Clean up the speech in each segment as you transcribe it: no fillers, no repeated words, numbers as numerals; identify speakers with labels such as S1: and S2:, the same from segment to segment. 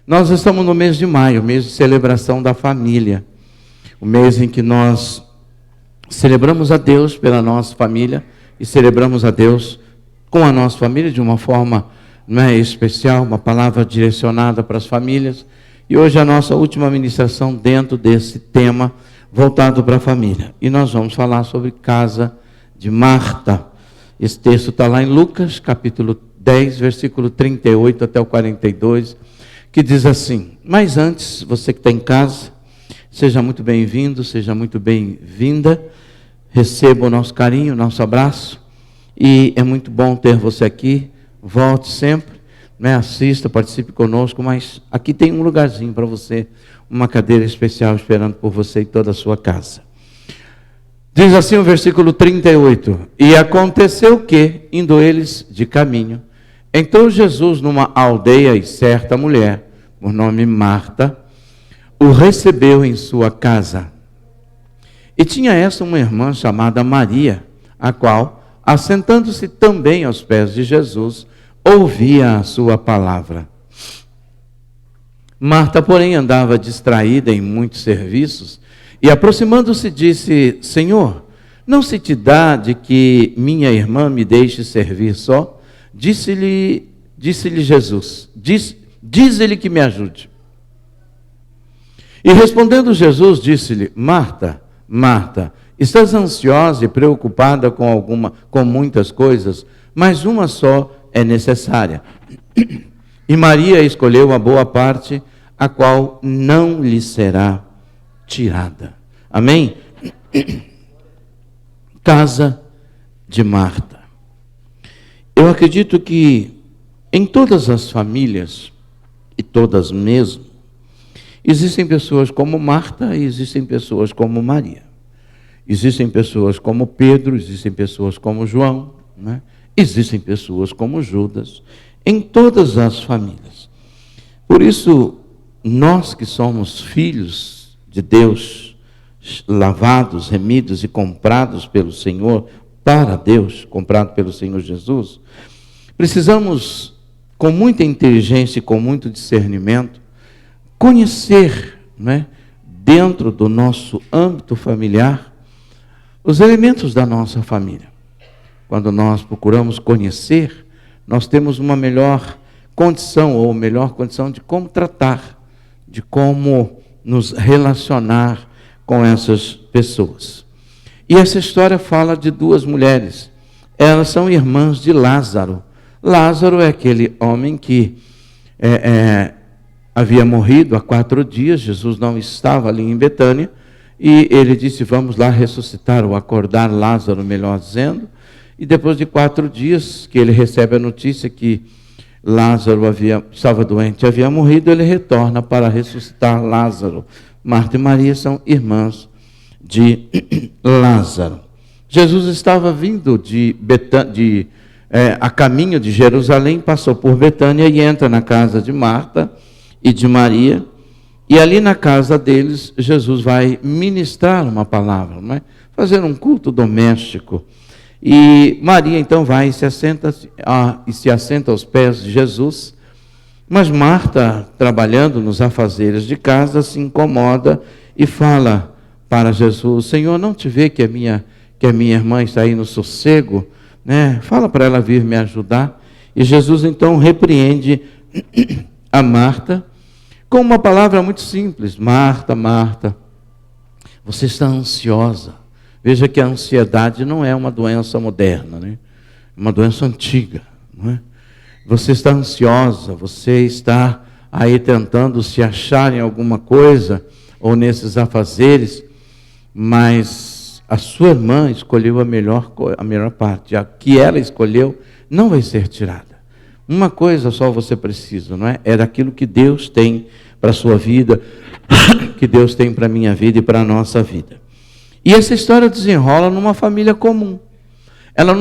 S1: Nós estamos no mês de maio, mês de celebração da família. O mês em que nós celebramos a Deus pela nossa família e celebramos a Deus com a nossa família de uma forma especial, uma palavra direcionada para as famílias. E hoje a nossa última ministração dentro desse tema voltado para a família. E nós vamos falar sobre casa de Marta. Esse texto está lá em Lucas, capítulo 10, versículo 38 até o 42, que diz assim: mas antes, você que está em casa, seja muito bem-vindo, seja muito bem-vinda, receba o nosso carinho, o nosso abraço, e é muito bom ter você aqui, volte sempre, assista, participe conosco, mas aqui tem um lugarzinho para você, uma cadeira especial esperando por você e toda a sua casa. Diz assim o versículo 38, e aconteceu que, indo eles de caminho, entrou Jesus numa aldeia e certa mulher, por nome Marta, o recebeu em sua casa. E tinha essa uma irmã chamada Maria, a qual, assentando-se também aos pés de Jesus, ouvia a sua palavra. Marta, porém, andava distraída em muitos serviços, e aproximando-se disse: Senhor, não se te dá de que minha irmã me deixe servir só? Disse-lhe Jesus, diz-lhe que me ajude. E respondendo Jesus, disse-lhe: Marta, Marta, estás ansiosa e preocupada com muitas coisas, mas uma só é necessária. E Maria escolheu a boa parte, a qual não lhe será tirada. Amém? Casa de Marta. Eu acredito que em todas as famílias, e todas mesmo, existem pessoas como Marta e existem pessoas como Maria. Existem pessoas como Pedro, existem pessoas como João, existem pessoas como Judas, em todas as famílias. Por isso, nós que somos filhos de Deus, lavados, remidos e comprados pelo Senhor, para Deus, comprado pelo Senhor Jesus, precisamos, com muita inteligência e com muito discernimento, conhecer, dentro do nosso âmbito familiar, os elementos da nossa família. Quando nós procuramos conhecer, nós temos uma melhor condição, ou melhor condição de como tratar, de como nos relacionar com essas pessoas. E essa história fala de duas mulheres. Elas são irmãs de Lázaro. Lázaro é aquele homem que havia morrido há 4 dias, Jesus não estava ali em Betânia, e ele disse: vamos lá ressuscitar, ou acordar Lázaro, melhor dizendo. E depois de 4 dias que ele recebe a notícia que Lázaro estava doente, havia morrido, ele retorna para ressuscitar Lázaro. Marta e Maria são irmãs de Lázaro. Jesus estava vindo a caminho de Jerusalém, passou por Betânia e entra na casa de Marta e de Maria. E ali na casa deles, Jesus vai ministrar uma palavra, fazer um culto doméstico. E Maria então vai e se assenta aos pés de Jesus. Mas Marta, trabalhando nos afazeres de casa, se incomoda e fala para Jesus: Senhor, não te vê que a minha irmã está aí no sossego? Fala para ela vir me ajudar. E Jesus então repreende a Marta com uma palavra muito simples: Marta, Marta, você está ansiosa. Veja que a ansiedade não é uma doença moderna, é uma doença antiga, Você está ansiosa, você está aí tentando se achar em alguma coisa, ou nesses afazeres, mas a sua irmã escolheu a melhor parte. A que ela escolheu não vai ser tirada. Uma coisa só você precisa, é daquilo que Deus tem para a sua vida, que Deus tem para a minha vida e para a nossa vida. E essa história desenrola numa família comum. Ela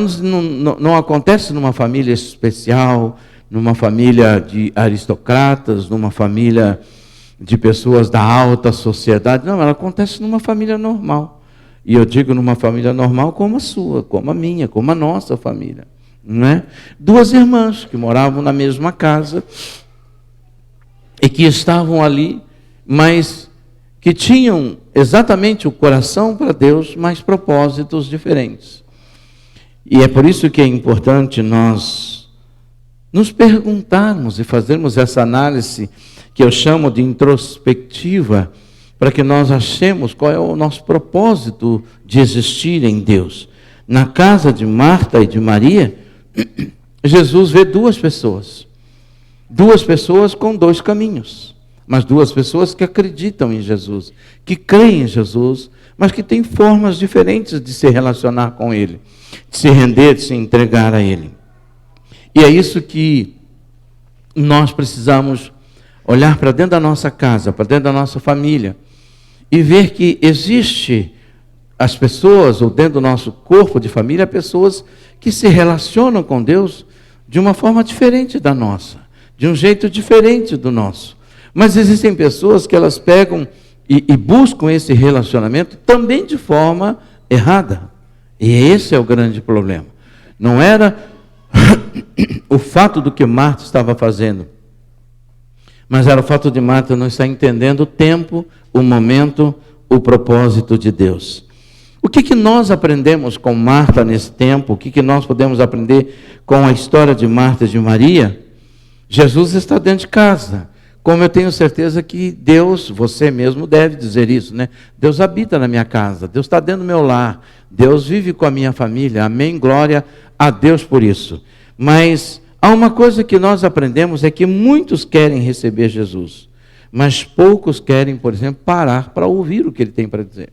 S1: não acontece numa família especial, numa família de aristocratas, numa família de pessoas da alta sociedade. Não, ela acontece numa família normal. E eu digo numa família normal como a sua, como a minha, como a nossa família. Duas irmãs que moravam na mesma casa. e que estavam ali, mas que tinham exatamente o coração para Deus, mas propósitos diferentes. E é por isso que é importante nós nos perguntarmos e fazermos essa análise que eu chamo de introspectiva, para que nós achemos qual é o nosso propósito de existir em Deus. Na casa de Marta e de Maria, Jesus vê duas pessoas com dois caminhos, mas duas pessoas que acreditam em Jesus, que creem em Jesus, mas que têm formas diferentes de se relacionar com Ele, de se render, de se entregar a Ele. E é isso que nós precisamos olhar para dentro da nossa casa, para dentro da nossa família, e ver que existe as pessoas, ou dentro do nosso corpo de família, pessoas que se relacionam com Deus de uma forma diferente da nossa, de um jeito diferente do nosso. Mas existem pessoas que elas pegam e buscam esse relacionamento também de forma errada. E esse é o grande problema. Não era o fato do que Marta estava fazendo, mas era o fato de Marta não estar entendendo o tempo, o momento, o propósito de Deus. O que nós aprendemos com Marta nesse tempo? O que nós podemos aprender com a história de Marta e de Maria? Jesus está dentro de casa. Como eu tenho certeza que Deus, você mesmo deve dizer isso, né? Deus habita na minha casa, Deus está dentro do meu lar, Deus vive com a minha família, amém, glória a Deus por isso. Mas há uma coisa que nós aprendemos, é que muitos querem receber Jesus, mas poucos querem, por exemplo, parar para ouvir o que Ele tem para dizer.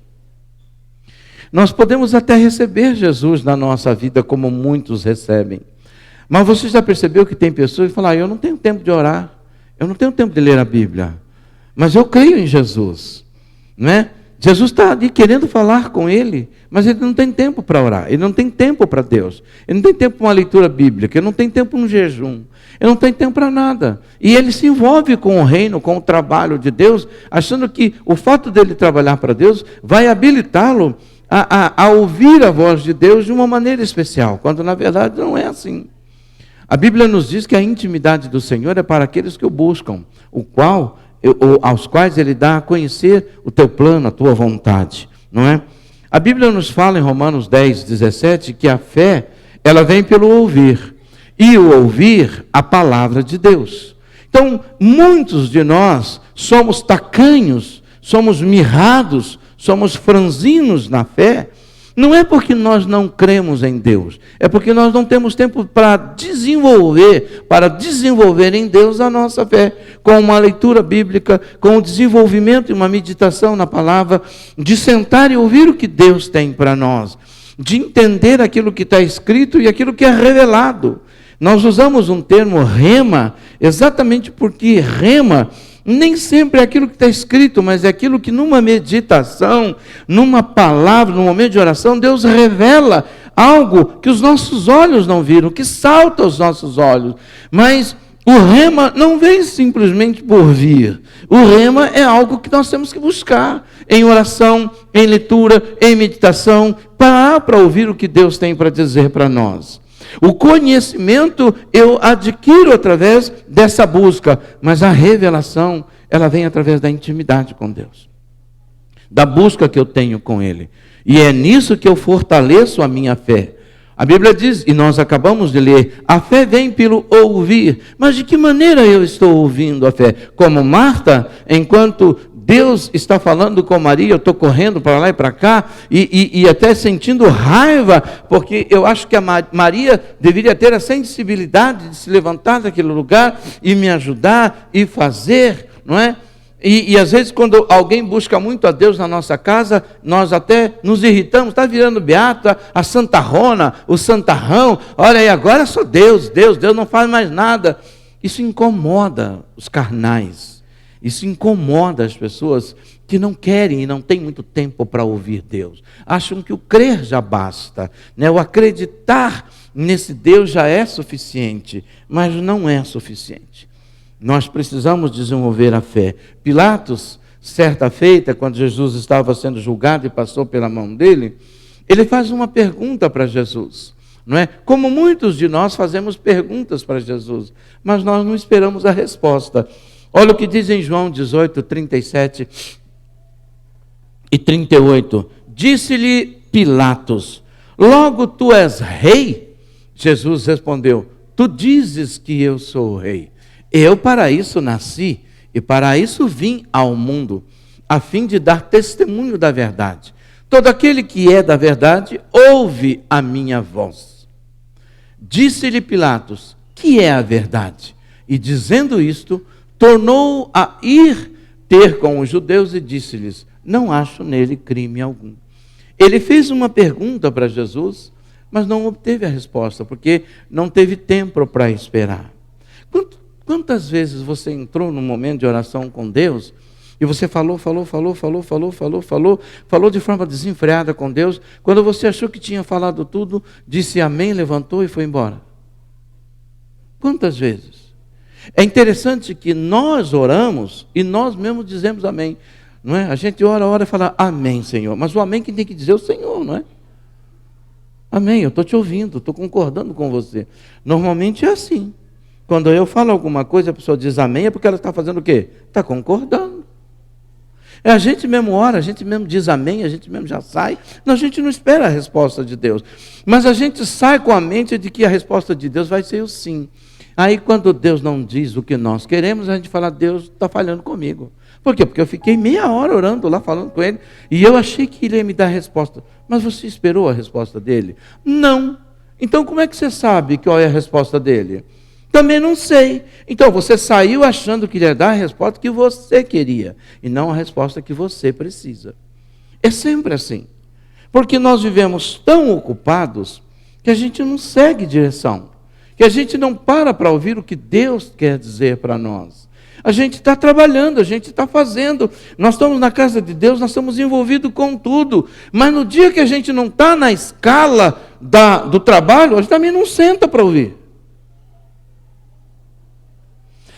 S1: Nós podemos até receber Jesus na nossa vida, como muitos recebem, mas você já percebeu que tem pessoas que falam, eu não tenho tempo de orar, eu não tenho tempo de ler a Bíblia, mas eu creio em Jesus, não é? Jesus está ali querendo falar com ele, mas ele não tem tempo para orar, ele não tem tempo para Deus, ele não tem tempo para uma leitura bíblica, ele não tem tempo para um jejum, ele não tem tempo para nada. E ele se envolve com o reino, com o trabalho de Deus, achando que o fato dele trabalhar para Deus vai habilitá-lo a ouvir a voz de Deus de uma maneira especial, quando na verdade não é assim. A Bíblia nos diz que a intimidade do Senhor é para aqueles que o buscam, aos quais Ele dá a conhecer o teu plano, a tua vontade, não é? A Bíblia nos fala em Romanos 10, 17, que a fé, ela vem pelo ouvir, e o ouvir a palavra de Deus. Então, muitos de nós somos tacanhos, somos mirrados, somos franzinos na fé, não é porque nós não cremos em Deus, é porque nós não temos tempo para desenvolver em Deus a nossa fé, com uma leitura bíblica, com o desenvolvimento e uma meditação na palavra, de sentar e ouvir o que Deus tem para nós, de entender aquilo que está escrito e aquilo que é revelado. Nós usamos um termo rema, exatamente porque rema nem sempre é aquilo que está escrito, mas é aquilo que numa meditação, numa palavra, num momento de oração, Deus revela algo que os nossos olhos não viram, que salta aos nossos olhos. Mas o rema não vem simplesmente por vir. O rema é algo que nós temos que buscar em oração, em leitura, em meditação, para ouvir o que Deus tem para dizer para nós. O conhecimento eu adquiro através dessa busca, mas a revelação, ela vem através da intimidade com Deus, da busca que eu tenho com Ele. E é nisso que eu fortaleço a minha fé. A Bíblia diz, e nós acabamos de ler, a fé vem pelo ouvir. Mas de que maneira eu estou ouvindo a fé? Como Marta, enquanto Deus está falando com Maria, eu estou correndo para lá e para cá, e até sentindo raiva, porque eu acho que a Maria deveria ter a sensibilidade de se levantar daquele lugar e me ajudar e fazer, não é? E às vezes quando alguém busca muito a Deus na nossa casa, nós até nos irritamos, está virando beata, a santarrona, o santarrão, olha aí, agora é só Deus não faz mais nada. Isso incomoda os carnais. Isso incomoda as pessoas que não querem e não têm muito tempo para ouvir Deus. Acham que o crer já basta, né? O acreditar nesse Deus já é suficiente, mas não é suficiente. Nós precisamos desenvolver a fé. Pilatos, certa feita, quando Jesus estava sendo julgado e passou pela mão dele, ele faz uma pergunta para Jesus, não é? Como muitos de nós fazemos perguntas para Jesus, mas nós não esperamos a resposta. Olha o que diz em João 18, 37 e 38. Disse-lhe Pilatos: logo tu és rei? Jesus respondeu: tu dizes que eu sou o rei. Eu para isso nasci e para isso vim ao mundo, a fim de dar testemunho da verdade. Todo aquele que é da verdade ouve a minha voz. Disse-lhe Pilatos: que é a verdade? E dizendo isto, tornou a ir ter com os judeus e disse-lhes: não acho nele crime algum. Ele fez uma pergunta para Jesus, mas não obteve a resposta, porque não teve tempo para esperar. Quantas vezes você entrou num momento de oração com Deus e você falou de forma desenfreada com Deus, quando você achou que tinha falado tudo, disse amém, levantou e foi embora? Quantas vezes? É interessante que nós oramos e nós mesmos dizemos amém, não é? A gente ora e fala amém, Senhor, mas o amém quem tem que dizer é o Senhor, não é? Amém, eu estou te ouvindo, estou concordando com você. Normalmente é assim. Quando eu falo alguma coisa, a pessoa diz amém, é porque ela está fazendo o quê? Está concordando. A gente mesmo ora, a gente mesmo diz amém, a gente mesmo já sai. Não, a gente não espera a resposta de Deus. Mas a gente sai com a mente de que a resposta de Deus vai ser o sim. Aí quando Deus não diz o que nós queremos, a gente fala: Deus está falhando comigo. Por quê? Porque eu fiquei meia hora orando lá, falando com Ele, e eu achei que Ele ia me dar a resposta. Mas você esperou a resposta dele? Não. Então como é que você sabe qual é a resposta dele? Também não sei. Então você saiu achando que ia dar a resposta que você queria, e não a resposta que você precisa. É sempre assim. Porque nós vivemos tão ocupados que a gente não segue direção, que a gente não para ouvir o que Deus quer dizer para nós. A gente está trabalhando, a gente está fazendo, nós estamos na casa de Deus, nós estamos envolvidos com tudo, mas no dia que a gente não está na escala do trabalho, a gente também não senta para ouvir.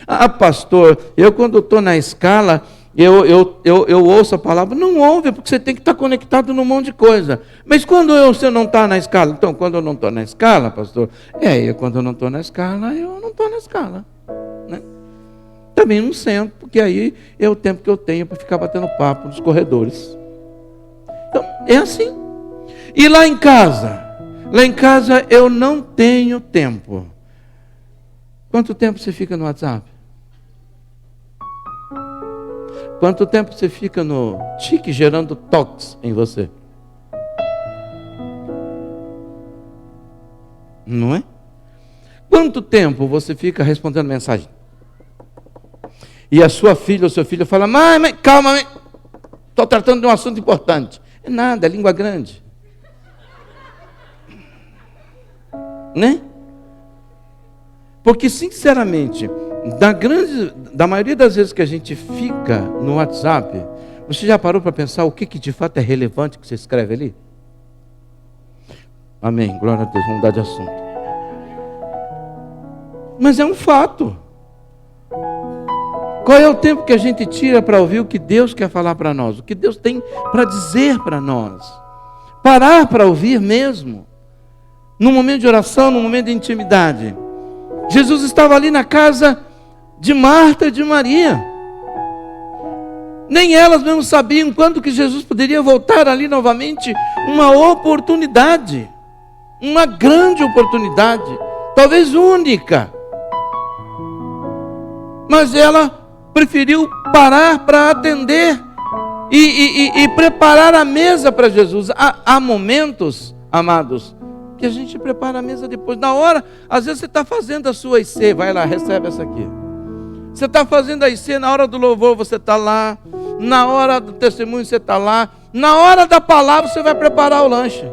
S1: Ah, pastor, eu quando estou na escala, eu ouço a palavra. Não ouve, porque você tem que estar conectado num monte de coisa. Mas quando você não está na escala? Então, quando eu não estou na escala, pastor, quando eu não estou na escala, eu não estou na escala, né? Também não sento, porque aí é o tempo que eu tenho para ficar batendo papo nos corredores. Então, é assim. E lá em casa eu não tenho tempo. Quanto tempo você fica no WhatsApp? Quanto tempo você fica no tique gerando toques em você? Não é? Quanto tempo você fica respondendo mensagem? E a sua filha ou seu filho fala: mãe, calma, mãe, estou tratando de um assunto importante. É nada, é língua grande. Né? Porque, sinceramente, da maioria das vezes que a gente fica no WhatsApp, você já parou para pensar o que de fato é relevante que você escreve ali? Amém, glória a Deus, vamos mudar de assunto. Mas é um fato. Qual é o tempo que a gente tira para ouvir o que Deus quer falar para nós? O que Deus tem para dizer para nós? Parar para ouvir mesmo. Num momento de oração, num momento de intimidade. Jesus estava ali na casa de Marta e de Maria. Nem elas mesmo sabiam quando que Jesus poderia voltar ali novamente. Uma oportunidade. Uma grande oportunidade. Talvez única. Mas ela preferiu parar para atender e preparar a mesa para Jesus. Há momentos, amados, que a gente prepara a mesa depois. Na hora, às vezes você está fazendo a sua IC, vai lá, recebe essa aqui. Você está fazendo a IC, na hora do louvor você está lá, na hora do testemunho você está lá, na hora da palavra você vai preparar o lanche.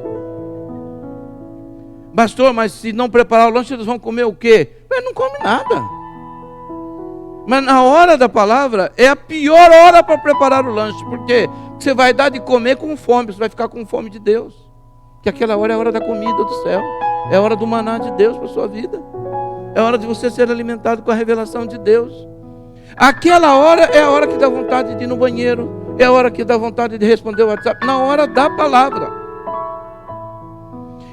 S1: Pastor, mas se não preparar o lanche, eles vão comer o quê? Eles não comem nada. Mas na hora da palavra, é a pior hora para preparar o lanche. Por quê? Porque você vai dar de comer com fome, você vai ficar com fome de Deus. Que aquela hora é a hora da comida do céu. É a hora do maná de Deus para a sua vida. É a hora de você ser alimentado com a revelação de Deus. Aquela hora é a hora que dá vontade de ir no banheiro. É a hora que dá vontade de responder o WhatsApp. Na hora da palavra.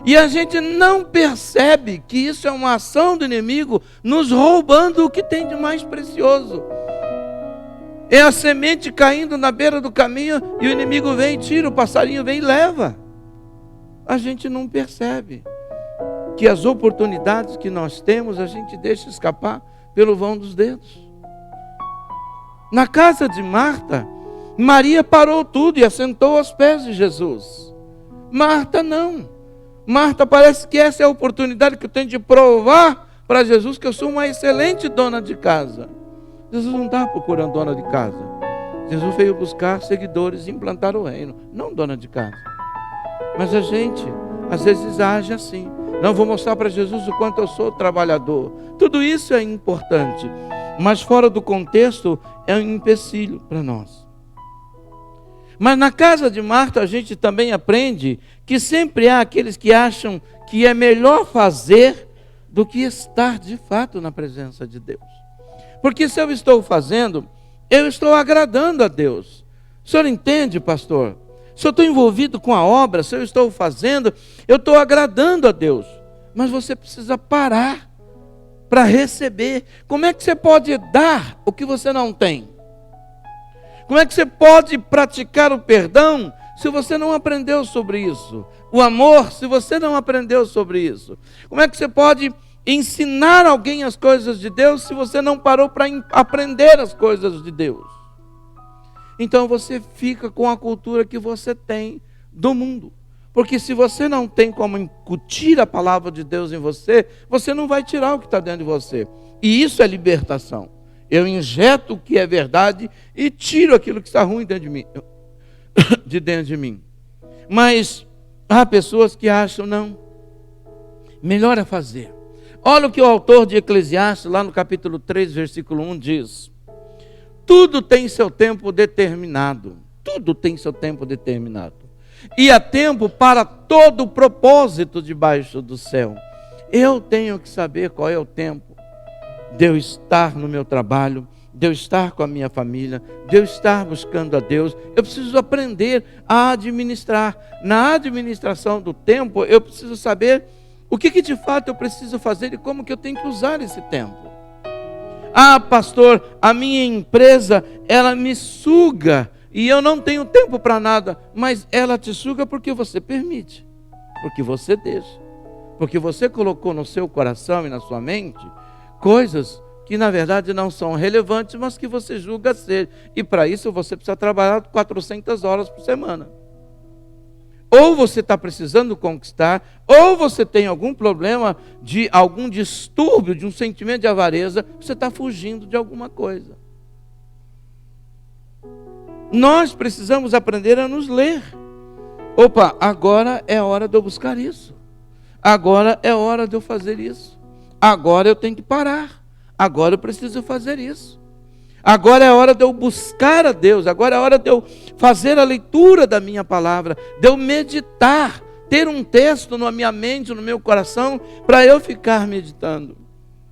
S1: E a gente não percebe que isso é uma ação do inimigo nos roubando o que tem de mais precioso. É a semente caindo na beira do caminho e o inimigo vem e tira, o passarinho vem e leva. A gente não percebe que as oportunidades que nós temos, a gente deixa escapar pelo vão dos dedos. Na casa de Marta, Maria parou tudo e assentou aos pés de Jesus. Marta não. Marta parece que essa é a oportunidade que eu tenho de provar para Jesus que eu sou uma excelente dona de casa. Jesus não estava procurando dona de casa. Jesus veio buscar seguidores e implantar o reino, não dona de casa. Mas a gente, às vezes, age assim. Não, vou mostrar para Jesus o quanto eu sou trabalhador. Tudo isso é importante, mas fora do contexto é um empecilho para nós. Mas na casa de Marta a gente também aprende que sempre há aqueles que acham que é melhor fazer do que estar de fato na presença de Deus. Porque se eu estou fazendo, eu estou agradando a Deus. O senhor entende, pastor? Se eu estou envolvido com a obra, se eu estou fazendo, eu estou agradando a Deus. Mas você precisa parar para receber. Como é que você pode dar o que você não tem? Como é que você pode praticar o perdão se você não aprendeu sobre isso? O amor, se você não aprendeu sobre isso? Como é que você pode ensinar alguém as coisas de Deus se você não parou para aprender as coisas de Deus? Então você fica com a cultura que você tem do mundo. Porque se você não tem como incutir a palavra de Deus em você, você não vai tirar o que está dentro de você. E isso é libertação. Eu injeto o que é verdade e tiro aquilo que está ruim dentro de mim, de dentro de mim. Mas há pessoas que acham, não, melhor é fazer. Olha o que o autor de Eclesiastes, lá no capítulo 3, versículo 1, diz: tudo tem seu tempo determinado. Tudo tem seu tempo determinado. E há tempo para todo o propósito debaixo do céu. Eu tenho que saber qual é o tempo de eu estar no meu trabalho, de eu estar com a minha família, de eu estar buscando a Deus. Eu preciso aprender a administrar. Na administração do tempo, eu preciso saber o que de fato eu preciso fazer e como que eu tenho que usar esse tempo. Ah, pastor, a minha empresa, ela me suga e eu não tenho tempo para nada. Mas ela te suga porque você permite, porque você deixa, porque você colocou no seu coração e na sua mente coisas que na verdade não são relevantes, mas que você julga ser. E para isso você precisa trabalhar 400 horas por semana. Ou você está precisando conquistar, ou você tem algum problema, de algum distúrbio, de um sentimento de avareza, você está fugindo de alguma coisa. Nós precisamos aprender a nos ler. Opa, agora é hora de eu buscar isso. Agora é hora de eu fazer isso. Agora eu tenho que parar. Agora eu preciso fazer isso. Agora é hora de eu buscar a Deus. Agora é hora de eu fazer a leitura da minha palavra, de eu meditar, ter um texto na minha mente, no meu coração, para eu ficar meditando.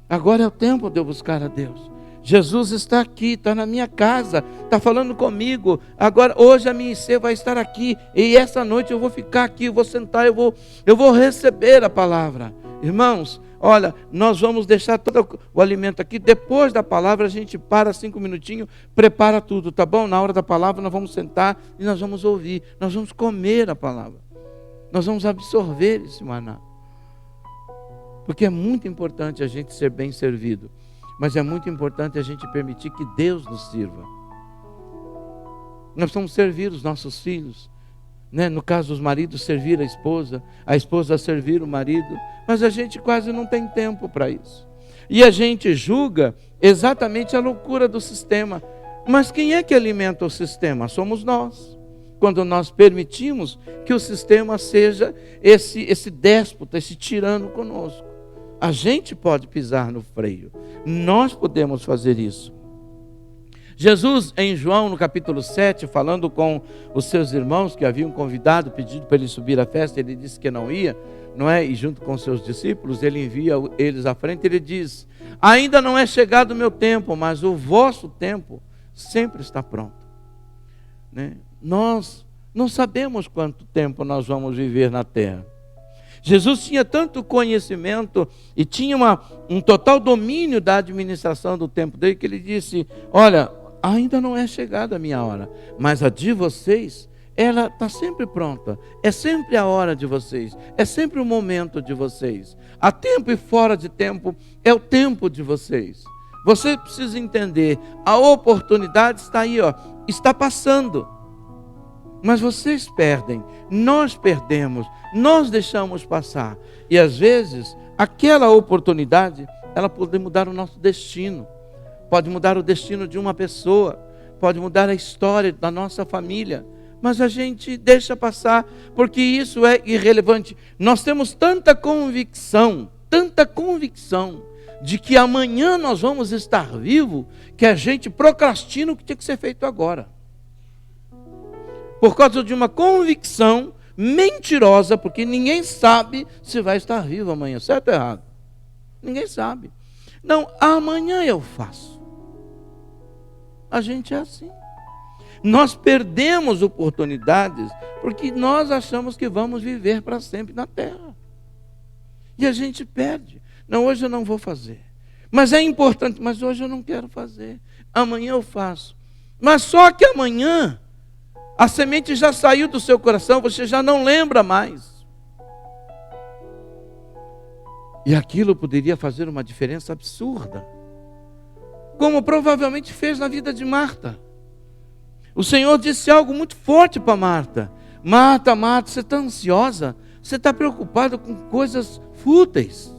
S1: Agora é o tempo de eu buscar a Deus. Jesus está aqui, está na minha casa, está falando comigo. Agora, hoje a minha IC vai estar aqui, e essa noite eu vou ficar aqui, eu vou sentar, eu vou receber a palavra. Irmãos, olha, nós vamos deixar todo o alimento aqui. Depois da palavra a gente para 5 minutinhos, prepara tudo, tá bom? Na hora da palavra nós vamos sentar e nós vamos ouvir. Nós vamos comer a palavra. Nós vamos absorver esse maná. Porque é muito importante a gente ser bem servido. Mas é muito importante a gente permitir que Deus nos sirva. Nós precisamos servir os nossos filhos. Né? No caso dos maridos, servir a esposa servir o marido, mas a gente quase não tem tempo para isso, e a gente julga exatamente a loucura do sistema. Mas quem é que alimenta o sistema? Somos nós, quando nós permitimos que o sistema seja esse déspota, esse tirano conosco. A gente pode pisar no freio, nós podemos fazer isso. Jesus, em João, no capítulo 7, falando com os seus irmãos que haviam convidado, pedido para ele subir à festa, ele disse que não ia, não é? E junto com seus discípulos, ele envia eles à frente, ele diz: ainda não é chegado o meu tempo, mas o vosso tempo sempre está pronto. Né? Nós não sabemos quanto tempo nós vamos viver na terra. Jesus tinha tanto conhecimento e tinha um total domínio da administração do tempo dele, que ele disse: olha, ainda não é chegada a minha hora, mas a de vocês, ela está sempre pronta. É sempre a hora de vocês, é sempre o momento de vocês. Há tempo e fora de tempo, é o tempo de vocês. Você precisa entender, a oportunidade está aí, ó, está passando. Mas vocês perdem, nós perdemos, nós deixamos passar. E às vezes, aquela oportunidade, ela pode mudar o nosso destino. Pode mudar o destino de uma pessoa, pode mudar a história da nossa família. Mas a gente deixa passar, porque isso é irrelevante. Nós temos tanta convicção de que amanhã nós vamos estar vivos, que a gente procrastina o que tinha que ser feito agora. Por causa de uma convicção mentirosa, porque ninguém sabe se vai estar vivo amanhã, certo ou errado? Ninguém sabe. Não, amanhã eu faço. A gente é assim. Nós perdemos oportunidades porque nós achamos que vamos viver para sempre na terra. E a gente perde. Não, hoje eu não vou fazer. Mas é importante, mas hoje eu não quero fazer. Amanhã eu faço. Mas só que amanhã a semente já saiu do seu coração, você já não lembra mais. E aquilo poderia fazer uma diferença absurda. Como provavelmente fez na vida de Marta. O Senhor disse algo muito forte para Marta. Marta, Marta, você está ansiosa? Você está preocupada com coisas fúteis?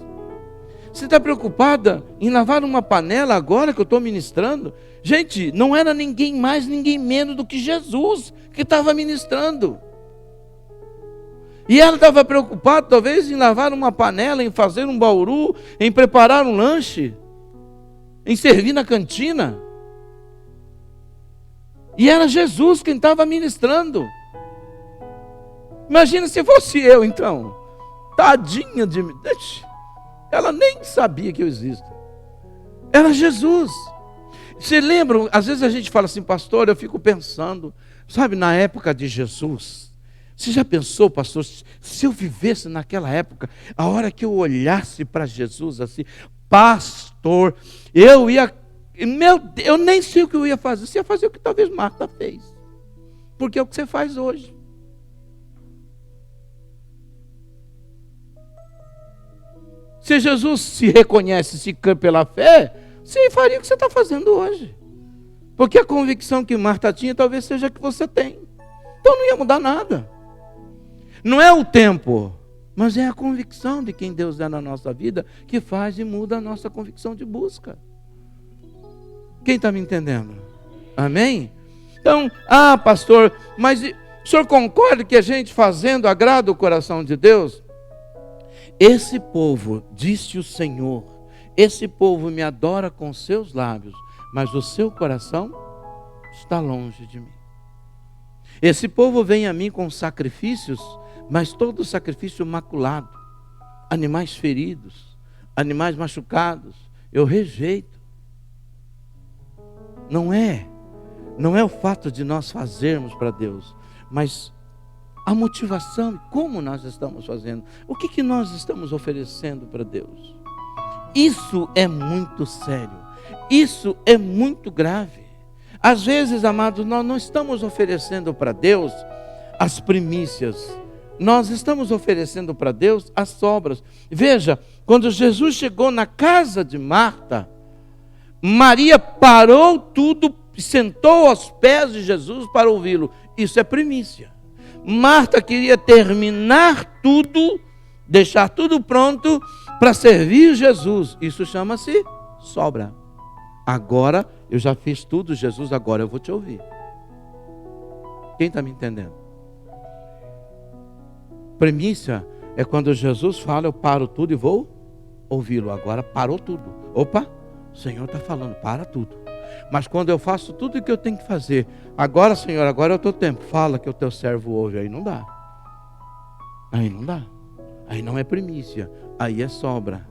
S1: Você está preocupada em lavar uma panela agora que eu estou ministrando? Gente, não era ninguém mais, ninguém menos do que Jesus que estava ministrando. E ela estava preocupada talvez em lavar uma panela, em fazer um bauru, em preparar um lanche, em servir na cantina. E era Jesus quem estava ministrando. Imagina se fosse eu então. Tadinha de mim. Ela nem sabia que eu existo. Era Jesus. Você lembra, às vezes a gente fala assim, pastor, eu fico pensando, sabe, na época de Jesus. Você já pensou, pastor, se eu vivesse naquela época, a hora que eu olhasse para Jesus assim, pastor, eu ia... Meu Deus, eu nem sei o que eu ia fazer. Você ia fazer o que talvez Marta fez. Porque é o que você faz hoje. Se Jesus se reconhece, se crê pela fé, você faria o que você está fazendo hoje. Porque a convicção que Marta tinha talvez seja a que você tem. Então não ia mudar nada. Não é o tempo, mas é a convicção de quem Deus é na nossa vida que faz e muda a nossa convicção de busca. Quem está me entendendo? Amém? Então, pastor, mas o senhor concorda que a gente fazendo agrada o coração de Deus? Esse povo, disse o Senhor, esse povo me adora com seus lábios, mas o seu coração está longe de mim. Esse povo vem a mim com sacrifícios, mas todo sacrifício maculado, animais feridos, animais machucados, eu rejeito. Não é o fato de nós fazermos para Deus, mas a motivação, como nós estamos fazendo, o que nós estamos oferecendo para Deus. Isso é muito sério, isso é muito grave. Às vezes, amados, nós não estamos oferecendo para Deus as primícias, nós estamos oferecendo para Deus as sobras. Veja, quando Jesus chegou na casa de Marta, Maria parou tudo, sentou aos pés de Jesus para ouvi-lo. Isso é primícia. Marta queria terminar tudo, deixar tudo pronto para servir Jesus. Isso chama-se sobra. Agora eu já fiz tudo, Jesus, agora eu vou te ouvir. Quem está me entendendo? Primícia é quando Jesus fala, eu paro tudo e vou ouvi-lo. Agora parou tudo. Opa! O Senhor está falando, para tudo. Mas quando eu faço tudo o que eu tenho que fazer, agora, Senhor, agora é o teu tempo. Fala que o teu servo ouve. Aí não dá. Aí não dá. Aí não é primícia. Aí é sobra.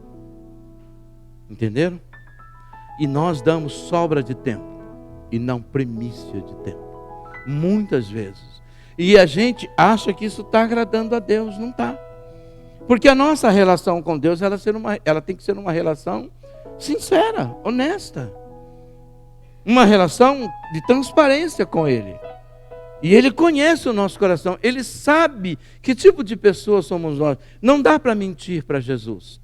S1: Entenderam? E nós damos sobra de tempo e não primícia de tempo. Muitas vezes. E a gente acha que isso está agradando a Deus. Não está. Porque a nossa relação com Deus, ela tem que ser uma relação sincera, honesta. uma relação de transparência com Ele. E Ele conhece o nosso coração, Ele sabe que tipo de pessoa somos nós. Não dá para mentir para Jesus.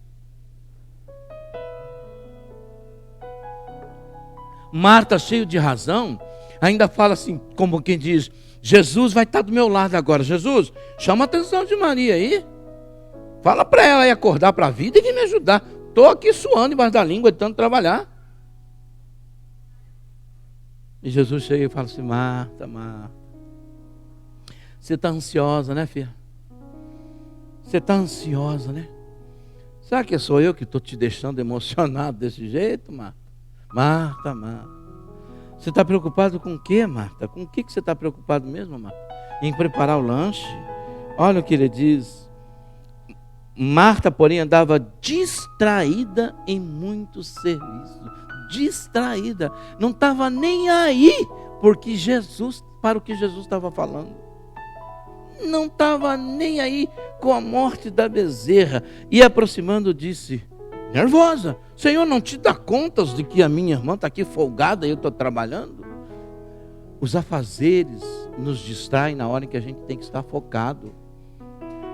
S1: Marta, cheio de razão, ainda fala assim, como quem diz, Jesus vai estar do meu lado agora. Jesus, chama a atenção de Maria aí. Fala para ela aí acordar para a vida e vir me ajudar. Estou aqui suando embaixo da língua, de tanto trabalhar. E Jesus chega e fala assim, Marta, Marta, você está ansiosa, né, filha? Você está ansiosa, né? Será que sou eu que estou te deixando emocionado desse jeito, Marta? Marta, Marta. Você está preocupado com o quê, Marta? Com o que você está preocupado mesmo, Marta? Em preparar o lanche? Olha o que ele diz. Marta, porém, andava distraída em muito serviço. Distraída. Não estava nem aí para o que Jesus estava falando. Não estava nem aí com a morte da bezerra. E aproximando disse, nervosa, Senhor, não te dá contas de que a minha irmã está aqui folgada e eu estou trabalhando? Os afazeres nos distraem na hora em que a gente tem que estar focado.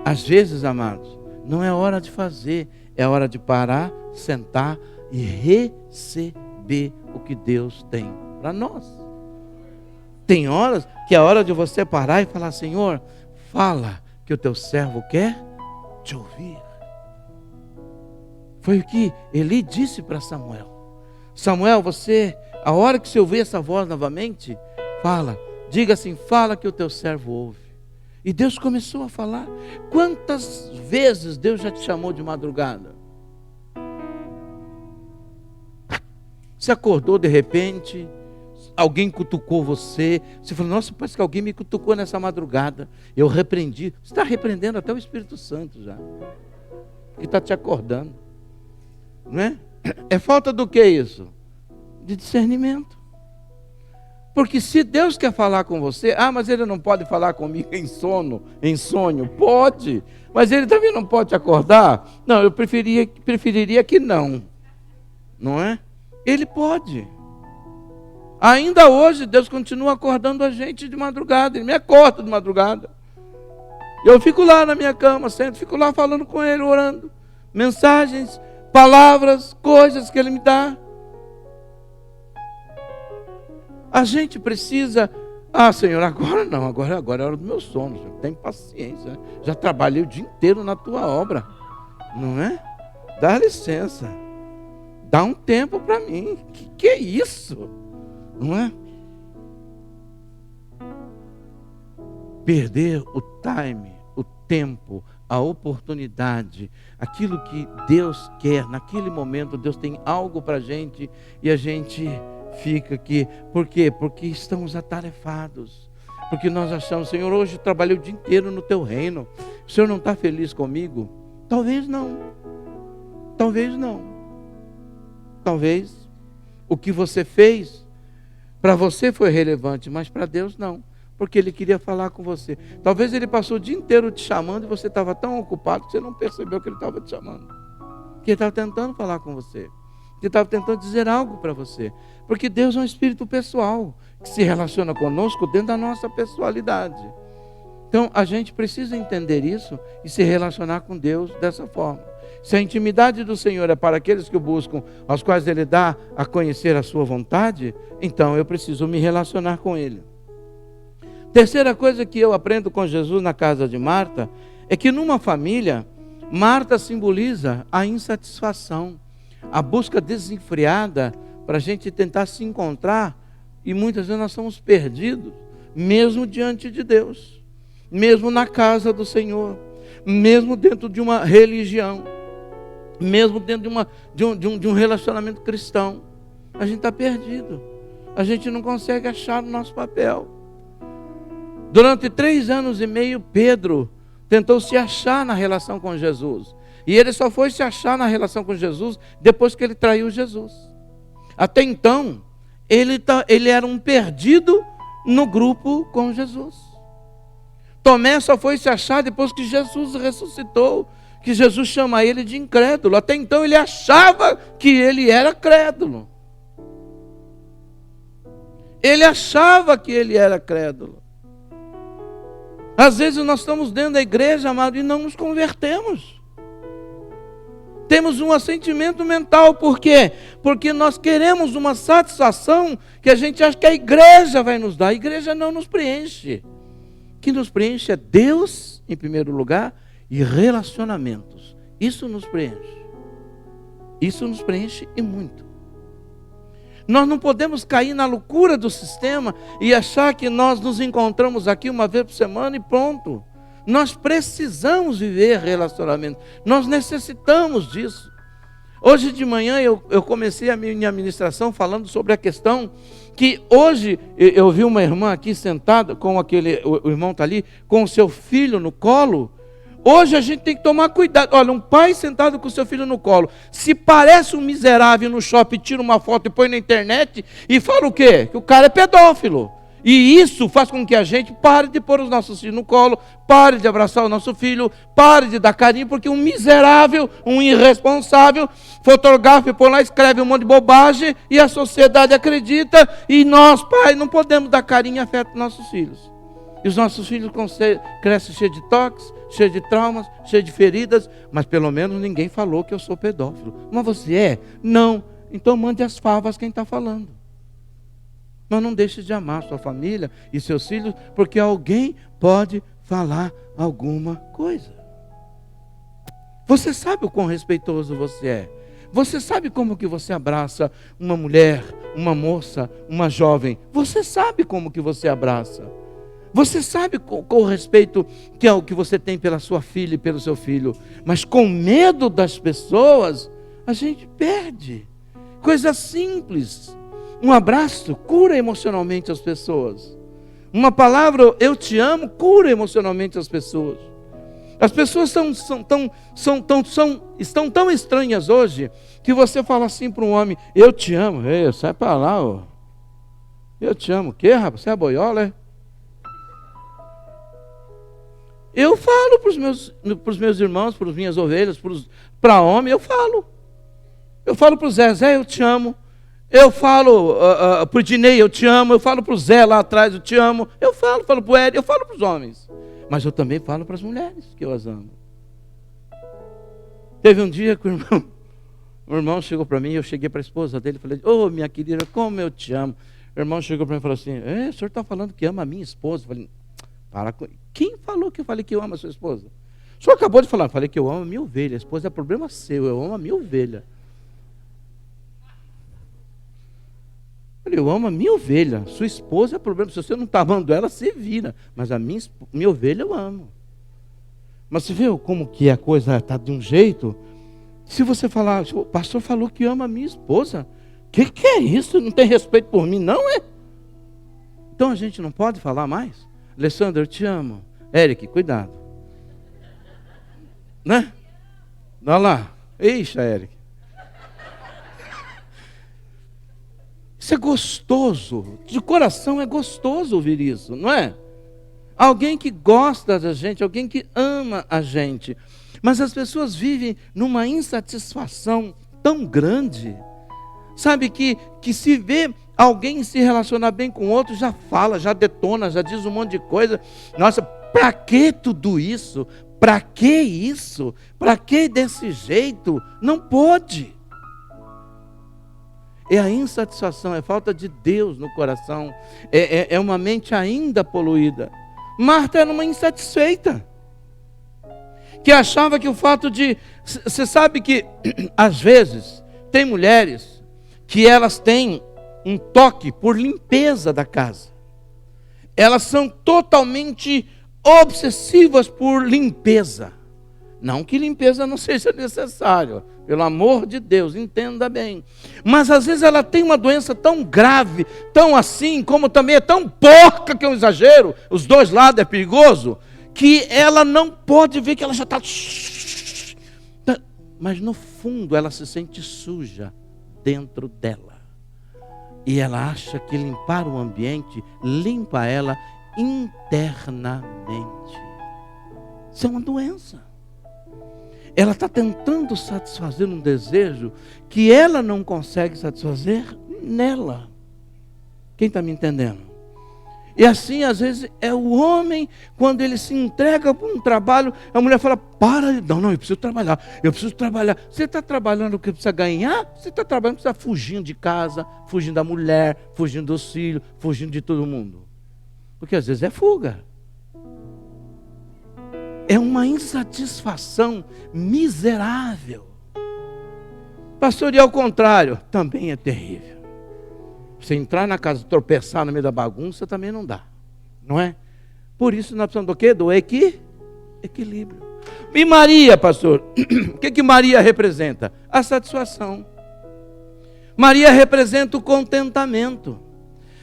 S1: Às vezes, amados, não é hora de fazer, é hora de parar, sentar e receber o que Deus tem para nós. Tem horas que é hora de você parar e falar, Senhor, fala que o teu servo quer te ouvir. Foi o que Eli disse para Samuel. Samuel, a hora que você ouvir essa voz novamente, diga assim, fala que o teu servo ouve. E Deus começou a falar. Quantas vezes Deus já te chamou de madrugada? Você acordou de repente, alguém cutucou você, você falou, nossa, parece que alguém me cutucou nessa madrugada. Eu repreendi. Você está repreendendo até o Espírito Santo já, que está te acordando. Não é? É falta do que isso? De discernimento. Porque se Deus quer falar com você, mas Ele não pode falar comigo em sonho. Pode, mas Ele também não pode te acordar. Não, eu preferiria que não. Não é? Ele pode. Ainda hoje Deus continua acordando a gente de madrugada. Ele me acorda de madrugada. Eu fico lá na minha cama, fico lá falando com Ele, orando. Mensagens, palavras, coisas que Ele me dá. A gente precisa, Senhor, agora não, agora é a hora do meu sono, Senhor. Tem paciência, né? Já trabalhei o dia inteiro na tua obra, não é? Dá licença, dá um tempo para mim, que é isso, não é? Perder o time, o tempo, a oportunidade, aquilo que Deus quer, naquele momento Deus tem algo para a gente e a gente fica aqui. Por quê? Porque estamos atarefados. Porque nós achamos, Senhor, hoje eu trabalhei o dia inteiro no teu reino. O Senhor não está feliz comigo? Talvez não. Talvez não. Talvez o que você fez para você foi relevante, mas para Deus não. Porque Ele queria falar com você. Talvez Ele passou o dia inteiro te chamando e você estava tão ocupado que você não percebeu que Ele estava te chamando. Que Ele estava tentando falar com você. Que estava tentando dizer algo para você. Porque Deus é um espírito pessoal, que se relaciona conosco dentro da nossa pessoalidade. Então, a gente precisa entender isso e se relacionar com Deus dessa forma. Se a intimidade do Senhor é para aqueles que o buscam, aos quais Ele dá a conhecer a sua vontade, então eu preciso me relacionar com Ele. Terceira coisa que eu aprendo com Jesus na casa de Marta, é que numa família, Marta simboliza a insatisfação, a busca desenfreada para a gente tentar se encontrar, e muitas vezes nós somos perdidos, mesmo diante de Deus, mesmo na casa do Senhor, mesmo dentro de uma religião, mesmo dentro de um relacionamento cristão, a gente está perdido, a gente não consegue achar o nosso papel. Durante 3 anos e meio, Pedro tentou se achar na relação com Jesus. E ele só foi se achar na relação com Jesus depois que ele traiu Jesus. Até então, ele era um perdido no grupo com Jesus. Tomé só foi se achar depois que Jesus ressuscitou, que Jesus chama ele de incrédulo. Até então ele achava que ele era crédulo. Ele achava que ele era crédulo. Às vezes nós estamos dentro da igreja, amado, e não nos convertemos. Temos um assentimento mental, por quê? Porque nós queremos uma satisfação que a gente acha que a igreja vai nos dar. A igreja não nos preenche. O que nos preenche é Deus, em primeiro lugar, e relacionamentos. Isso nos preenche. Isso nos preenche e muito. Nós não podemos cair na loucura do sistema e achar que nós nos encontramos aqui uma vez por semana e pronto. Nós precisamos viver relacionamento. Nós necessitamos disso. Hoje de manhã eu comecei a minha ministração falando sobre a questão que hoje eu vi uma irmã aqui sentada com o irmão está ali, com o seu filho no colo. Hoje a gente tem que tomar cuidado. Olha, um pai sentado com o seu filho no colo, se parece um miserável no shopping, tira uma foto e põe na internet e fala o quê? Que o cara é pedófilo. E isso faz com que a gente pare de pôr os nossos filhos no colo, pare de abraçar o nosso filho, pare de dar carinho, porque um miserável, um irresponsável, fotografa e põe lá, escreve um monte de bobagem, e a sociedade acredita, e nós, pai, não podemos dar carinho e afeto aos nossos filhos. E os nossos filhos crescem cheios de toques, cheios de traumas, cheios de feridas, mas pelo menos ninguém falou que eu sou pedófilo. Mas você é? Não. Então mande as favas quem está falando. Mas não deixe de amar sua família e seus filhos, porque alguém pode falar alguma coisa. Você sabe o quão respeitoso você é. Você sabe como que você abraça uma mulher, uma moça, uma jovem. Você sabe como que você abraça. Você sabe com o respeito que é o que você tem pela sua filha e pelo seu filho. Mas com medo das pessoas, a gente perde. Coisa simples. Um abraço cura emocionalmente as pessoas. Uma palavra, eu te amo, cura emocionalmente as pessoas. As pessoas estão tão estranhas hoje, que você fala assim para um homem, eu te amo. Ei, sai para lá, ó. Eu te amo. O quê, rapaz? Você é boiola, é? Eu falo para os meus irmãos, para as minhas ovelhas, para homem, eu falo. Eu falo para o Zé, eu te amo. Eu falo para o Dinei, eu te amo. Eu falo para o Zé lá atrás, eu te amo. Eu falo para o Ed, eu falo para os homens. Mas eu também falo para as mulheres que eu as amo. Teve um dia que o irmão chegou para mim, eu cheguei para a esposa dele e falei, minha querida, como eu te amo. O irmão chegou para mim e falou assim, o senhor está falando que ama a minha esposa? Eu falei, quem falou que eu falei que eu amo a sua esposa? O senhor acabou de falar, eu falei que eu amo a minha ovelha. A esposa é problema seu, eu amo a minha ovelha. Eu amo a minha ovelha. Sua esposa é problema. Se você não está amando ela, você vira. Mas a minha ovelha eu amo. Mas você vê como que a coisa está de um jeito? Se você falar, o pastor falou que ama a minha esposa. Que é isso? Não tem respeito por mim, não é? Então a gente não pode falar mais? Alessandro, eu te amo. Eric, cuidado. Né? Olha lá. Eixa, Eric. Isso é gostoso, de coração é gostoso ouvir isso, não é? Alguém que gosta da gente, alguém que ama a gente. Mas as pessoas vivem numa insatisfação tão grande, sabe, que se vê alguém se relacionar bem com outro, já fala, já detona, já diz um monte de coisa. Nossa, para que tudo isso? Para que isso? Para que desse jeito? Não pode. É a insatisfação, é falta de Deus no coração, é uma mente ainda poluída. Marta era uma insatisfeita, que achava que o fato de... Você sabe que, às vezes, tem mulheres que elas têm um toque por limpeza da casa. Elas são totalmente obsessivas por limpeza. Não que limpeza não seja necessária, pelo amor de Deus, entenda bem. Mas às vezes ela tem uma doença tão grave, tão assim, como também é tão porca que é um exagero, os dois lados é perigoso, que ela não pode ver que ela já está... Mas no fundo ela se sente suja dentro dela. E ela acha que limpar o ambiente limpa ela internamente. Isso é uma doença. Ela está tentando satisfazer um desejo que ela não consegue satisfazer nela. Quem está me entendendo? E assim, às vezes, é o homem, quando ele se entrega para um trabalho, a mulher fala, não, eu preciso trabalhar. Você está trabalhando porque precisa ganhar? Você está trabalhando porque está fugindo de casa, fugindo da mulher, fugindo dos filhos, fugindo de todo mundo. Porque às vezes é fuga. É uma insatisfação miserável. Pastor, e ao contrário, também é terrível. Você entrar na casa, tropeçar no meio da bagunça, também não dá. Não é? Por isso nós precisamos do quê? Do equilíbrio. E Maria, pastor, o que Maria representa? A satisfação. Maria representa o contentamento.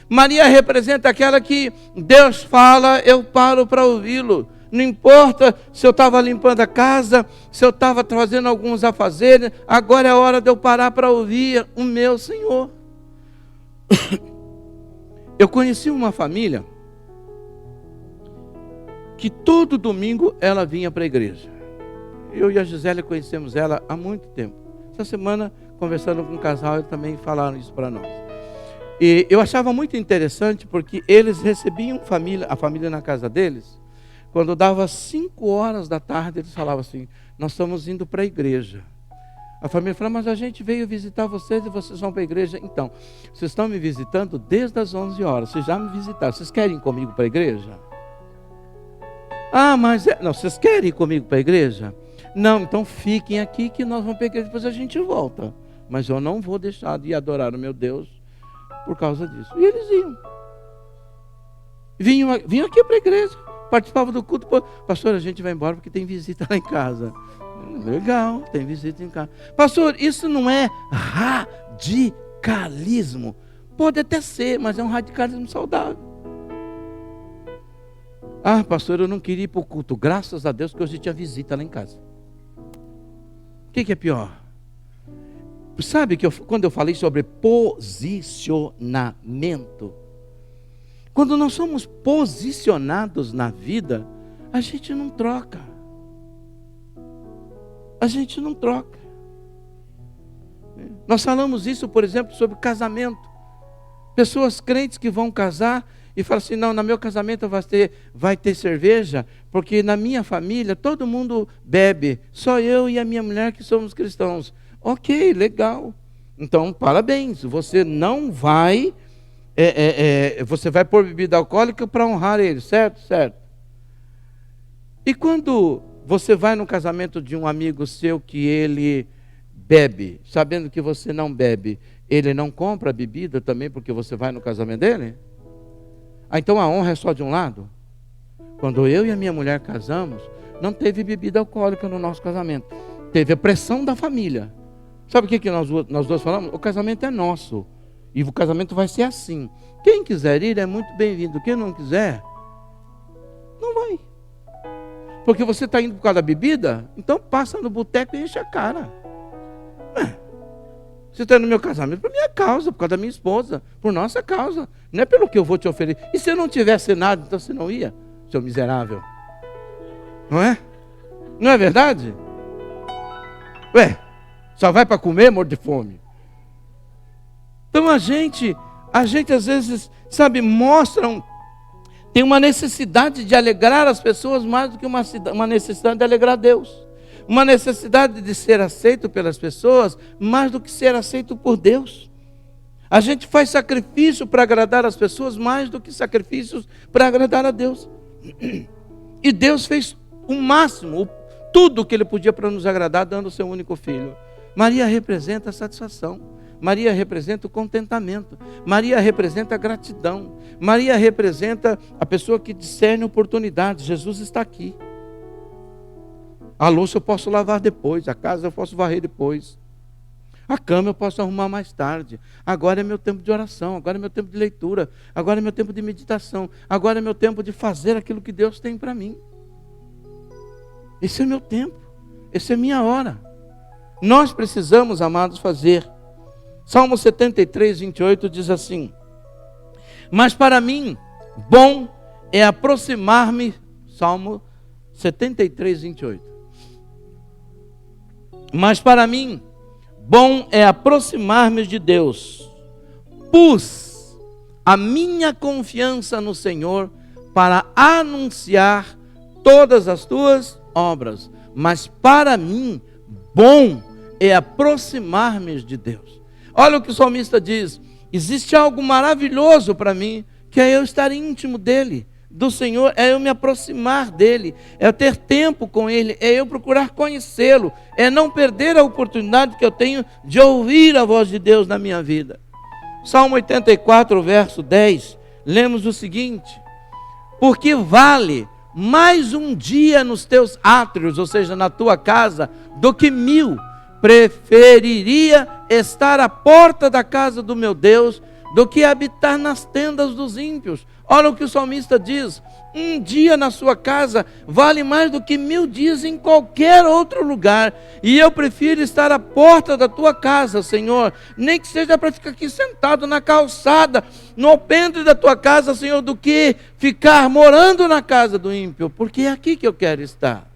S1: Maria representa aquela que Deus fala, eu paro para ouvi-lo. Não importa se eu estava limpando a casa, se eu estava fazendo alguns afazeres, agora é a hora de eu parar para ouvir o meu Senhor. Eu conheci uma família que todo domingo ela vinha para a igreja. Eu e a Gisele conhecemos ela há muito tempo. Essa semana, conversando com um casal, eles também falaram isso para nós. E eu achava muito interessante porque eles recebiam a família na casa deles. Quando dava 5 horas da tarde, eles falavam assim, nós estamos indo para a igreja. A família falou, mas a gente veio visitar vocês e vocês vão para a igreja. Então, vocês estão me visitando desde as 11 horas, vocês já me visitaram, vocês querem ir comigo para a igreja? Não, vocês querem ir comigo para a igreja? Não, então fiquem aqui que nós vamos para a igreja, depois a gente volta. Mas eu não vou deixar de adorar o meu Deus por causa disso. E eles iam. Vinham aqui para a igreja, participavam do culto. Pastor, a gente vai embora porque tem visita lá em casa. Legal, tem visita em casa. Pastor, isso não é radicalismo. Pode até ser, mas é um radicalismo saudável. Pastor, eu não queria ir para o culto. Graças a Deus que hoje tinha visita lá em casa. O que é pior? Sabe que quando eu falei sobre posicionamento, quando nós somos posicionados na vida, a gente não troca. A gente não troca. Nós falamos isso, por exemplo, sobre casamento. Pessoas crentes que vão casar e falam assim, não, no meu casamento vai ter cerveja, porque na minha família todo mundo bebe, só eu e a minha mulher que somos cristãos. Ok, legal. Então, parabéns, você não vai, você vai pôr bebida alcoólica para honrar ele, certo? Certo. E quando você vai no casamento de um amigo seu que ele bebe, sabendo que você não bebe, ele não compra bebida também porque você vai no casamento dele? Então a honra é só de um lado? Quando eu e a minha mulher casamos, não teve bebida alcoólica no nosso casamento. Teve a pressão da família. Sabe o que nós dois falamos? O casamento é nosso. E o casamento vai ser assim. Quem quiser ir é muito bem-vindo. Quem não quiser, não vai. Porque você está indo por causa da bebida, então passa no boteco e enche a cara. Você está indo no meu casamento por minha causa, por causa da minha esposa, por nossa causa. Não é pelo que eu vou te oferecer. E se eu não tivesse nada, então você não ia, seu miserável? Não é? Não é verdade? Só vai para comer, morto de fome. Então a gente às vezes, tem uma necessidade de alegrar as pessoas mais do que uma necessidade de alegrar a Deus. Uma necessidade de ser aceito pelas pessoas mais do que ser aceito por Deus. A gente faz sacrifício para agradar as pessoas mais do que sacrifícios para agradar a Deus. E Deus fez o máximo, tudo o que Ele podia para nos agradar, dando o seu único filho. Maria representa a satisfação. Maria representa o contentamento. Maria representa a gratidão. Maria representa a pessoa que discerne oportunidades. Jesus está aqui. A louça eu posso lavar depois, a casa eu posso varrer depois, a cama eu posso arrumar mais tarde. Agora é meu tempo de oração, agora é meu tempo de leitura, agora é meu tempo de meditação, agora é meu tempo de fazer aquilo que Deus tem para mim. Esse é meu tempo, essa é minha hora. Nós precisamos, amados, fazer. Salmo 73, 28 diz assim: mas para mim, bom é aproximar-me, Salmo 73, 28. Mas para mim, bom é aproximar-me de Deus. Pus a minha confiança no Senhor para anunciar todas as tuas obras. Mas para mim, bom é aproximar-me de Deus. Olha o que o salmista diz: existe algo maravilhoso para mim, que é eu estar íntimo dele, do Senhor, é eu me aproximar dele, é eu ter tempo com ele, é eu procurar conhecê-lo, é não perder a oportunidade que eu tenho de ouvir a voz de Deus na minha vida. Salmo 84, verso 10, lemos o seguinte: porque vale mais um dia nos teus átrios, ou seja, na tua casa, do que 1000. Preferiria estar à porta da casa do meu Deus do que habitar nas tendas dos ímpios. Olha o que o salmista diz: um dia na sua casa vale mais do que 1000 dias em qualquer outro lugar. E eu prefiro estar à porta da tua casa, Senhor, nem que seja para ficar aqui sentado na calçada, no alpendre da tua casa, Senhor, do que ficar morando na casa do ímpio, porque é aqui que eu quero estar.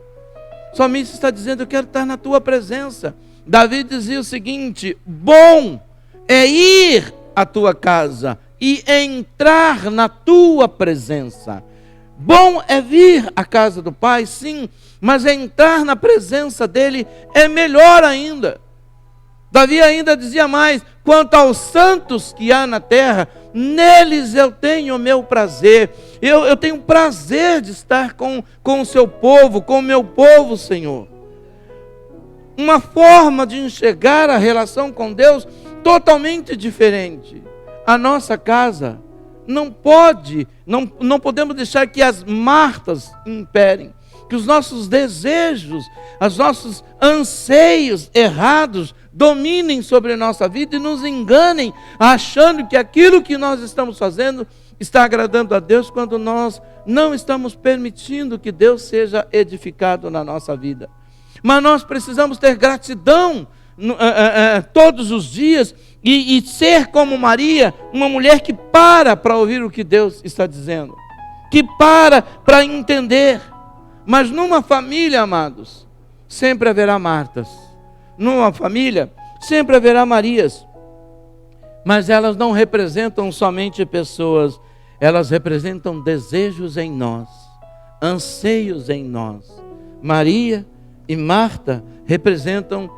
S1: O salmista está dizendo: eu quero estar na tua presença. Davi dizia o seguinte: bom é ir à tua casa e entrar na tua presença. Bom é vir à casa do Pai, sim, mas entrar na presença dele é melhor ainda. Davi ainda dizia mais: quanto aos santos que há na terra, neles eu tenho o meu prazer. Eu tenho prazer de estar com o seu povo, com o meu povo, Senhor. Uma forma de enxergar a relação com Deus totalmente diferente. A nossa casa não podemos deixar que as Martas imperem, que os nossos desejos, os nossos anseios errados dominem sobre a nossa vida e nos enganem, achando que aquilo que nós estamos fazendo está agradando a Deus, quando nós não estamos permitindo que Deus seja edificado na nossa vida. Mas nós precisamos ter gratidão todos os dias e ser como Maria, uma mulher que para ouvir o que Deus está dizendo, que para entender. Mas numa família, amados, sempre haverá Martas. Numa família, sempre haverá Marias. Mas elas não representam somente pessoas, elas representam desejos em nós, anseios em nós. Maria e Marta representam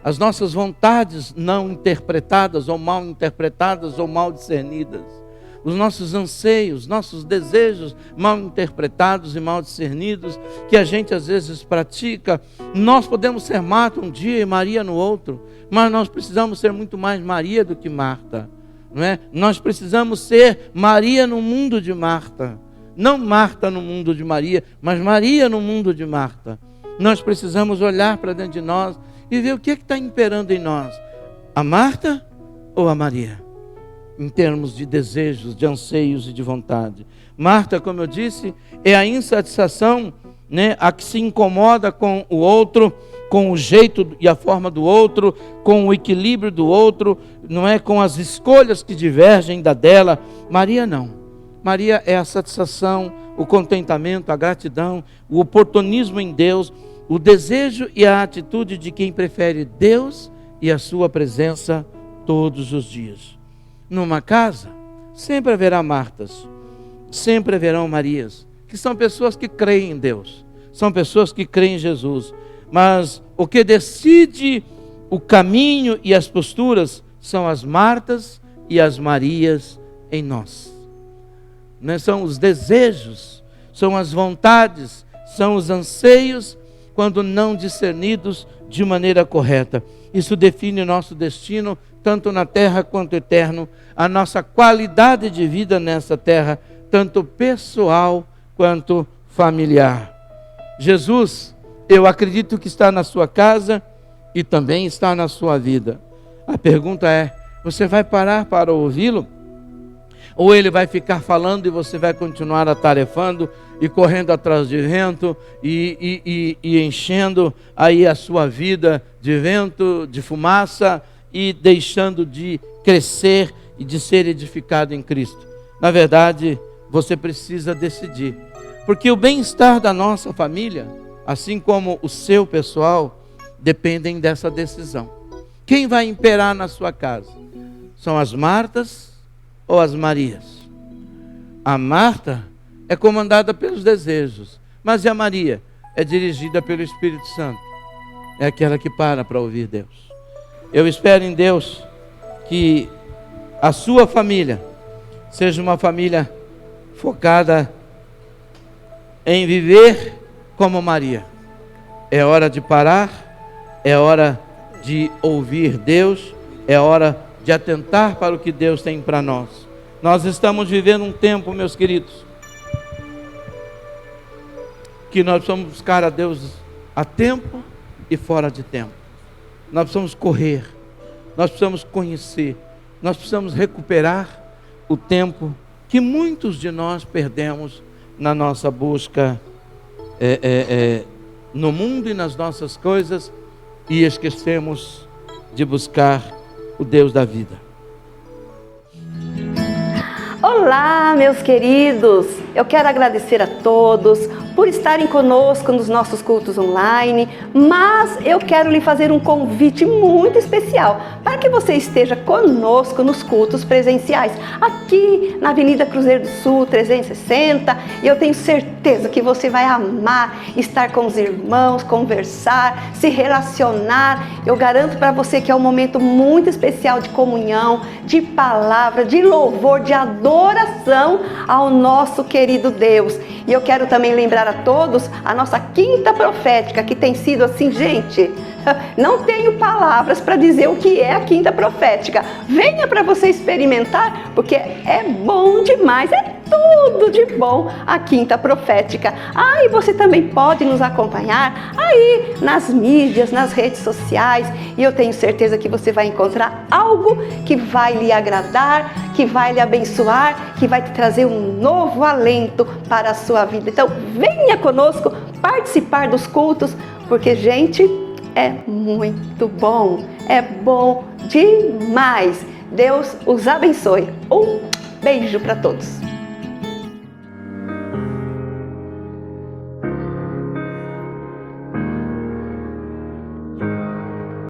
S1: as nossas vontades não interpretadas, ou mal interpretadas, ou mal discernidas. Os nossos anseios, nossos desejos mal interpretados e mal discernidos, que a gente às vezes pratica. Nós podemos ser Marta um dia e Maria no outro, mas nós precisamos ser muito mais Maria do que Marta, não é? Nós precisamos ser Maria no mundo de Marta, não Marta no mundo de Maria, mas Maria no mundo de Marta. Nós precisamos olhar para dentro de nós e ver o que está imperando em nós, a Marta ou a Maria, em termos de desejos, de anseios e de vontade. Marta, como eu disse, é a insatisfação, né, a que se incomoda com o outro, com o jeito e a forma do outro, com o equilíbrio do outro, não é, com as escolhas que divergem da dela. Maria não. Maria é a satisfação, o contentamento, a gratidão, o oportunismo em Deus, o desejo e a atitude de quem prefere Deus e a sua presença todos os dias. Numa casa, sempre haverá Martas, sempre haverão Marias, que são pessoas que creem em Deus, são pessoas que creem em Jesus, mas o que decide o caminho e as posturas são as Martas e as Marias em nós. Não são os desejos, são as vontades, são os anseios, quando não discernidos de maneira correta. Isso define o nosso destino, tanto na terra quanto eterno, a nossa qualidade de vida nessa terra, tanto pessoal quanto familiar. Jesus, eu acredito que está na sua casa e também está na sua vida. A pergunta é: você vai parar para ouvi-lo? Ou ele vai ficar falando e você vai continuar atarefando e correndo atrás de vento e enchendo aí a sua vida de vento, de fumaça, e deixando de crescer e de ser edificado em Cristo? Na verdade, você precisa decidir, porque o bem-estar da nossa família, assim como o seu pessoal, dependem dessa decisão. Quem vai imperar na sua casa? São as Martas ou as Marias? A Marta é comandada pelos desejos, mas e a Maria? É dirigida pelo Espírito Santo. É aquela que para ouvir Deus. Eu espero em Deus que a sua família seja uma família focada em viver como Maria. É hora de parar, é hora de ouvir Deus, é hora de atentar para o que Deus tem para nós. Nós estamos vivendo um tempo, meus queridos, que nós precisamos buscar a Deus a tempo e fora de tempo. Nós precisamos correr, nós precisamos conhecer, nós precisamos recuperar o tempo que muitos de nós perdemos na nossa busca no mundo e nas nossas coisas, e esquecemos de buscar o Deus da vida.
S2: Olá, meus queridos! Eu quero agradecer a todos por estarem conosco nos nossos cultos online, mas eu quero lhe fazer um convite muito especial para que você esteja conosco nos cultos presenciais, aqui na Avenida Cruzeiro do Sul 360, e eu tenho certeza que você vai amar estar com os irmãos, conversar, se relacionar. Eu garanto para você que é um momento muito especial de comunhão, de palavra, de louvor, de adoração ao nosso querido Deus. E eu quero também lembrar a todos a nossa quinta profética, que tem sido assim, gente, não tenho palavras para dizer o que é a quinta profética. Venha para você experimentar, porque é bom demais, é tudo de bom a quinta profética. E você também pode nos acompanhar aí nas mídias, nas redes sociais, e eu tenho certeza que você vai encontrar algo que vai lhe agradar, que vai lhe abençoar, que vai te trazer um novo alento para a sua vida. Então venha conosco participar dos cultos, porque, gente, é muito bom, é bom demais. Deus os abençoe. Um beijo para todos.